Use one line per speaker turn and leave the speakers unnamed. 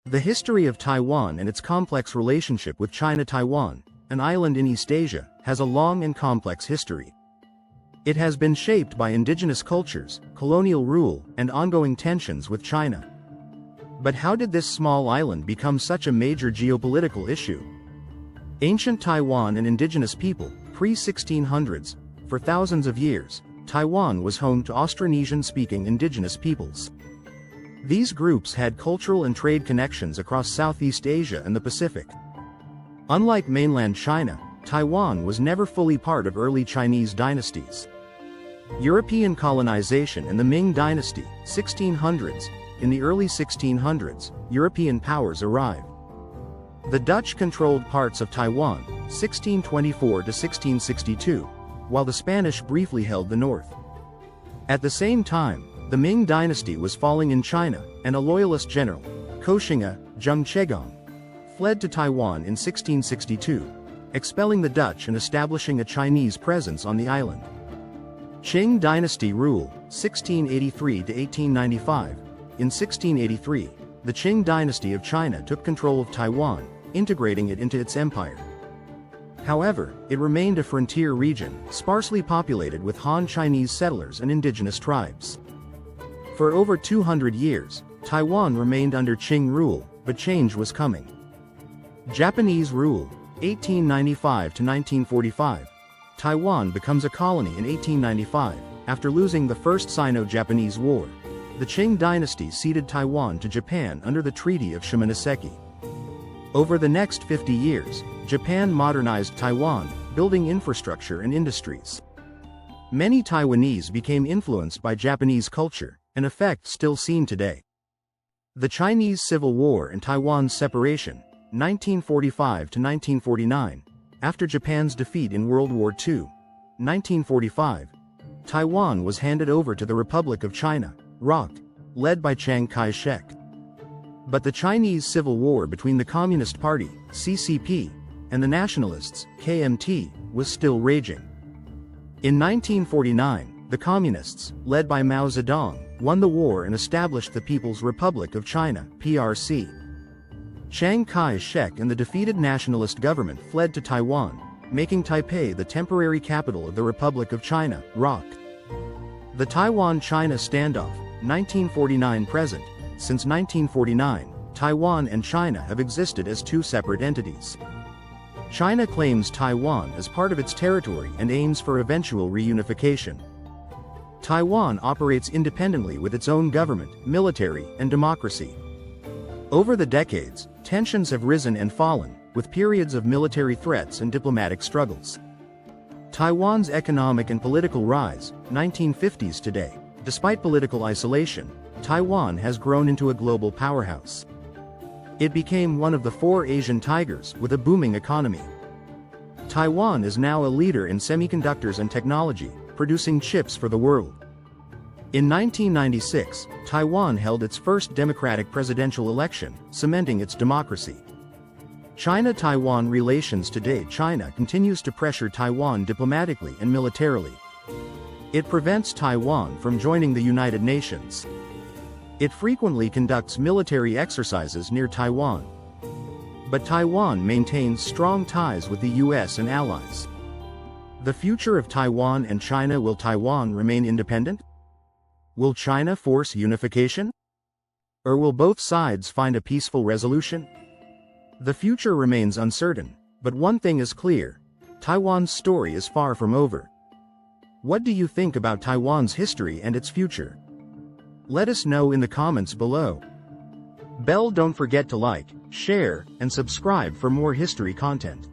The history of Taiwan and its complex relationship with China. Taiwan, an island in East Asia, has a long and complex history. It has been shaped by indigenous cultures, colonial rule, and ongoing tensions with China. But how did this small island become such a major geopolitical issue? Ancient Taiwan and indigenous people, pre-1600s, for thousands of years, Taiwan was home to Austronesian-speaking indigenous peoples. These groups had cultural and trade connections across Southeast Asia and the Pacific. Unlike mainland China, Taiwan was never fully part of early Chinese dynasties. European colonization and the Ming Dynasty, 1600s. In the early 1600s, European powers arrived. The Dutch controlled parts of Taiwan, 1624 to 1662, while the Spanish briefly held the north. At the same time, the Ming Dynasty was falling in China, and a loyalist general, Koxinga, Zheng Chegong, fled to Taiwan in 1662, expelling the Dutch and establishing a Chinese presence on the island. Qing Dynasty rule, 1683 to 1895. In 1683, the Qing Dynasty of China took control of Taiwan, integrating it into its empire. However, it remained a frontier region, sparsely populated with Han Chinese settlers and indigenous tribes. For over 200 years, Taiwan remained under Qing rule, but change was coming. Japanese rule, 1895 to 1945. Taiwan becomes a colony in 1895, after losing the First Sino-Japanese War. The Qing dynasty ceded Taiwan to Japan under the Treaty of Shimonoseki. Over the next 50 years, Japan modernized Taiwan, building infrastructure and industries. Many Taiwanese became influenced by Japanese culture, an effect still seen today. The Chinese Civil War and Taiwan's separation, 1945 to 1949, after Japan's defeat in World War II, 1945, Taiwan was handed over to the Republic of China, ROC, led by Chiang Kai-shek. But the Chinese Civil War between the Communist Party, CCP, and the Nationalists, KMT, was still raging. In 1949, the Communists, led by Mao Zedong, won the war and established the People's Republic of China, PRC. Chiang Kai-shek and the defeated nationalist government fled to Taiwan, making Taipei the temporary capital of the Republic of China, ROC. The Taiwan-China standoff, 1949-present. Since 1949, Taiwan and China have existed as two separate entities. China claims Taiwan as part of its territory and aims for eventual reunification. Taiwan operates independently with its own government, military, and democracy. Over the decades, tensions have risen and fallen, with periods of military threats and diplomatic struggles. Taiwan's economic and political rise, 1950s today. Despite political isolation, Taiwan has grown into a global powerhouse. It became one of the four Asian tigers with a booming economy. Taiwan is now a leader in semiconductors and technology, producing chips for the world. In 1996, Taiwan held its first democratic presidential election, cementing its democracy. China-Taiwan relations today. China continues to pressure Taiwan diplomatically and militarily. It prevents Taiwan from joining the United Nations. It frequently conducts military exercises near Taiwan. But Taiwan maintains strong ties with the US and allies. The future of Taiwan and China. Will Taiwan remain independent? Will China force unification? Or will both sides find a peaceful resolution? The future remains uncertain, but one thing is clear: Taiwan's story is far from over. What do you think about Taiwan's history and its future? Let us know in the comments below. Don't forget to like, share, and subscribe for more history content.